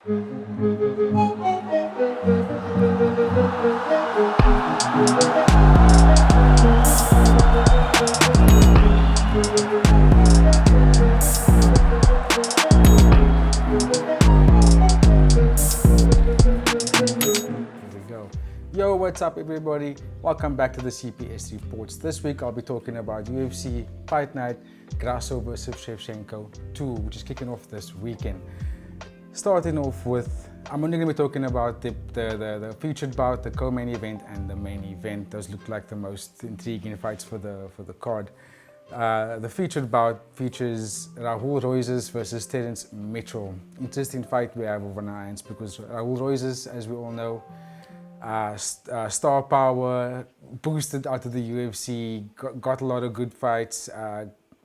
Yo, what's up everybody? Welcome back to the CPS Reports. This week I'll be talking about UFC Fight Night, Grasso versus Shevchenko 2, which is kicking off this weekend. Starting off with, I'm only going to be talking about the featured bout, the co-main event and the main event. Those look like the most intriguing fights for the card. The featured bout features Raul Royces versus Terence Mitchell. Interesting fight we have over our hands because Raul Royces, as we all know, star power, boosted out of the UFC, got a lot of good fights,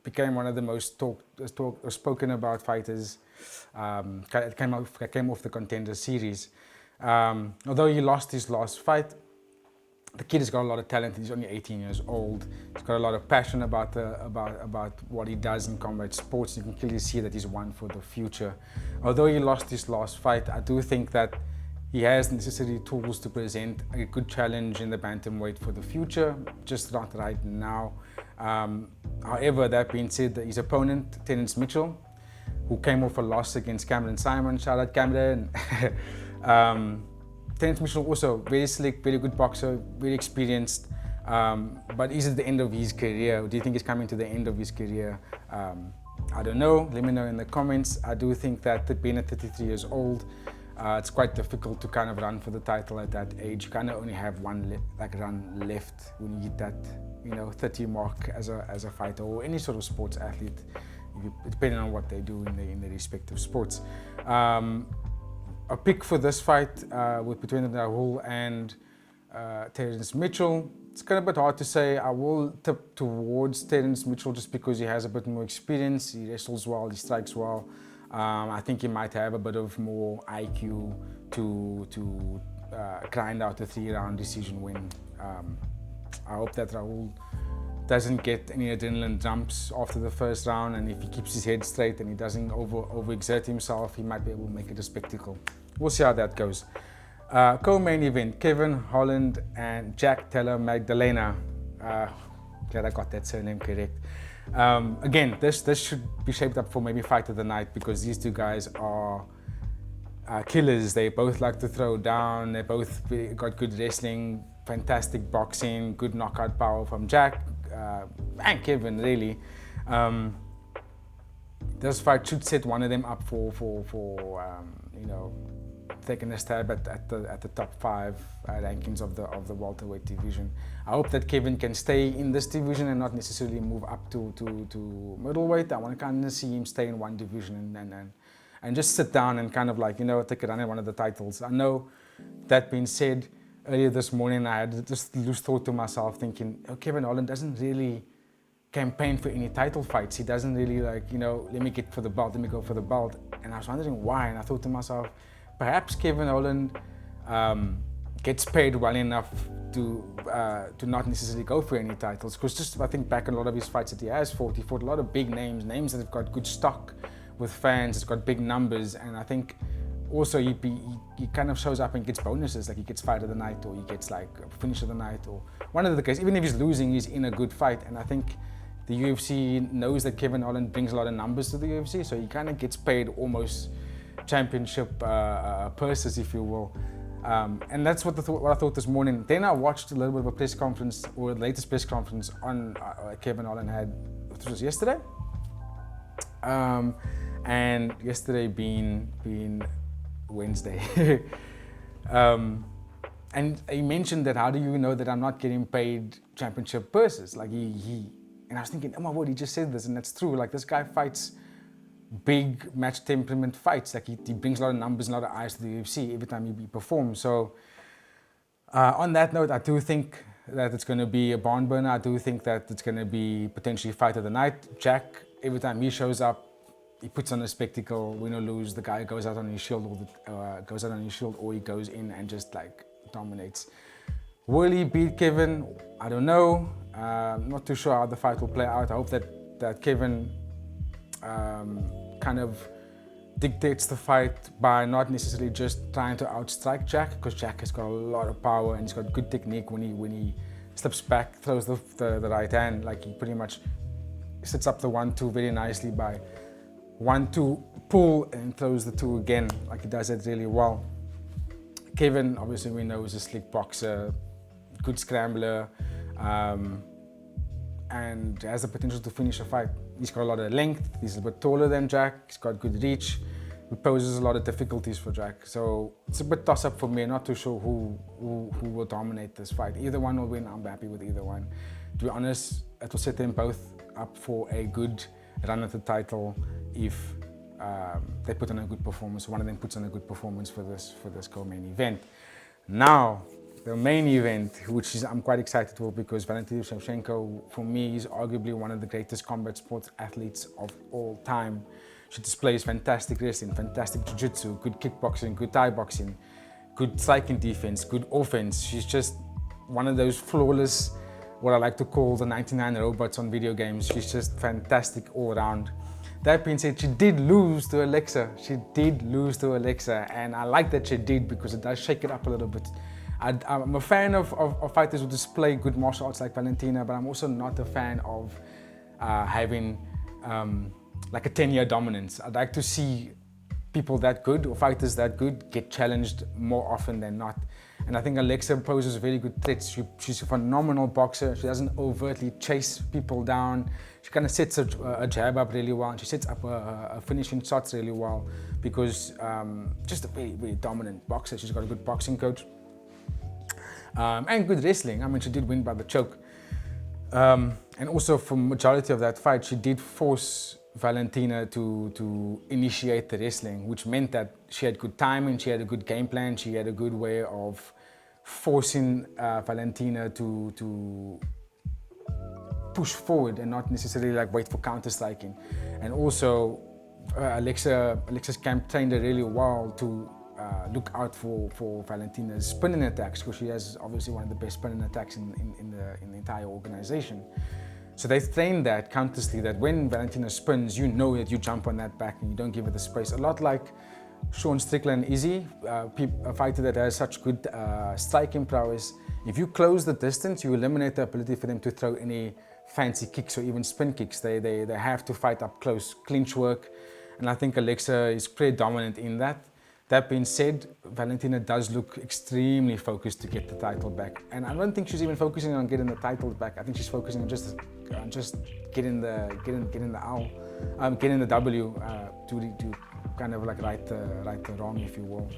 became one of the most spoken about fighters, came off the Contender Series. Although he lost his last fight, the kid has got a lot of talent. He's only 18 years old. He's got a lot of passion about what he does in combat sports. You can clearly see that he's one for the future. Although he lost his last fight, I do think that he has necessary tools to present a good challenge in the bantamweight for the future, just not right now. However, that being said, his opponent, Terence Mitchell, who came off a loss against Cameron Simon, shout out Cameron. Terence Mitchell also very slick, very good boxer, very experienced, but is at the end of his career. Do you think he's coming to the end of his career? I don't know, let me know in the comments. I do think that being at 33 years old, it's quite difficult to kind of run for the title at that age. You kind of only have one run left when you hit that 30 mark as a fighter or any sort of sports athlete, depending on what they do in their respective sports. A pick for this fight between Raul and Terence Mitchell, it's kind of a bit hard to say. I will tip towards Terence Mitchell just because he has a bit more experience. He wrestles well, he strikes well. I think he might have a bit of more IQ to grind out a 3-round decision win. I hope that Raul doesn't get any adrenaline jumps after the first round, and if he keeps his head straight and he doesn't overexert himself, he might be able to make it a spectacle. We'll see how that goes. Co-main event, Kevin Holland and Jack Teller Magdalena. Glad I got that surname correct. Again, this should be shaped up for maybe fight of the night because these two guys are killers. They both like to throw down. They both got good wrestling, fantastic boxing, good knockout power from Jack and Kevin, really. This fight should set one of them up for taking a stab at the top 5 rankings of the welterweight division. I hope that Kevin can stay in this division and not necessarily move up to middleweight. I want to kind of see him stay in one division and just sit down and kind of take a run at one of the titles. I know, that being said, earlier this morning I had just loose thought to myself thinking, Kevin Holland doesn't really campaign for any title fights. He doesn't really let me get for the belt, let me go for the belt. And I was wondering why, and I thought to myself, perhaps Kevin Holland gets paid well enough to not necessarily go for any titles. Because just I think back on a lot of his fights that he has fought, he fought a lot of big names that have got good stock with fans, it's got big numbers, and I think also he kind of shows up and gets bonuses, like he gets fight of the night or he gets like finish of the night or one of the cases. Even if he's losing, he's in a good fight, and I think the UFC knows that Kevin Holland brings a lot of numbers to the UFC, so he kind of gets paid almost championship purses, if you will. And that's what I thought this morning. Then I watched a little bit of a press conference, or the latest press conference on Kevin Holland had, it was yesterday? And yesterday being Wednesday. And he mentioned that, how do you know that I'm not getting paid championship purses? Like and I was thinking, oh my word, he just said this, and that's true. Like, this guy fights big match temperament fights. Like, he brings a lot of numbers and a lot of eyes to the UFC every time he performs. So on that note, I do think that it's going to be a barn burner. I do think that it's going to be potentially fight of the night. Jack, every time he shows up, he puts on a spectacle. Win or lose, the guy goes out on his shield, or he goes in and just like dominates. Will he beat Kevin? I don't know. Not too sure how the fight will play out. I hope that Kevin kind of dictates the fight by not necessarily just trying to outstrike Jack, because Jack has got a lot of power and he's got good technique when he slips back, throws the right hand, like he pretty much sets up the 1-2 very nicely by 1-2 pull and throws the 2 again, like he does it really well. Kevin, obviously we know, is a slick boxer, good scrambler, and has the potential to finish a fight. He's got a lot of length, he's a bit taller than Jack, he's got good reach. It poses a lot of difficulties for Jack. So it's a bit toss-up for me, not too sure who will dominate this fight. Either one will win, I'm happy with either one. To be honest, it will set them both up for a good run at the title if they put on a good performance. One of them puts on a good performance for this co-main event. Now, the main event, which I'm quite excited for, because Valentina Shevchenko, for me, is arguably one of the greatest combat sports athletes of all time. She displays fantastic wrestling, fantastic jiu-jitsu, good kickboxing, good Thai boxing, good striking defense, good offense. She's just one of those flawless, what I like to call the 99 robots on video games. She's just fantastic all around. That being said, she did lose to Alexa. And I like that she did, because it does shake it up a little bit. I'm a fan of fighters who display good martial arts like Valentina, but I'm also not a fan of having like a 10-year dominance. I'd like to see people that good, or fighters that good, get challenged more often than not. And I think Alexa poses very good threats. She's a phenomenal boxer. She doesn't overtly chase people down. She kind of sets a jab up really well, and she sets up a finishing shots really well, because just a very, very dominant boxer. She's got a good boxing coach. And good wrestling. I mean, she did win by the choke. And also, for majority of that fight, she did force Valentina to initiate the wrestling, which meant that she had good timing, she had a good game plan, she had a good way of forcing Valentina to push forward and not necessarily like wait for counter striking. And also, Alexa's camp trained her really well to look out for Valentina's spinning attacks, because she has obviously one of the best spinning attacks in the entire organization. So they trained that consciously, that when Valentina spins, you know that you jump on that back and you don't give it the space. A lot like Sean Strickland and Izzy, a fighter that has such good striking prowess. If you close the distance, you eliminate the ability for them to throw any fancy kicks or even spin kicks. They have to fight up close, clinch work, and I think Alexa is pretty dominant in that. That being said, Valentina does look extremely focused to get the title back, and I don't think she's even focusing on getting the title back. I think she's focusing on just getting the W to kind of like right the wrong, if you will.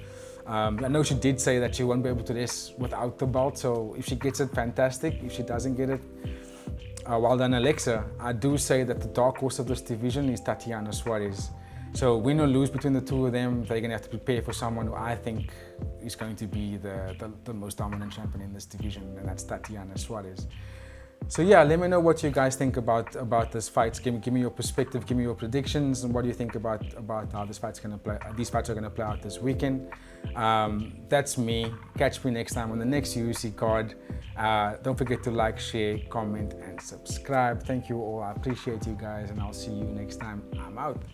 I know she did say that she won't be able to rest without the belt, so if she gets it, fantastic. If she doesn't get it, well done, Alexa. I do say that the dark horse of this division is Tatiana Suarez. So win or lose between the two of them, they're going to have to prepare for someone who I think is going to be the most dominant champion in this division, and that's Tatiana Suarez. So yeah, let me know what you guys think about this fight. Give me your perspective, give me your predictions, and what do you think about how these fights are going to play out this weekend. That's me. Catch me next time on the next UFC card. Don't forget to like, share, comment, and subscribe. Thank you all. I appreciate you guys, and I'll see you next time. I'm out.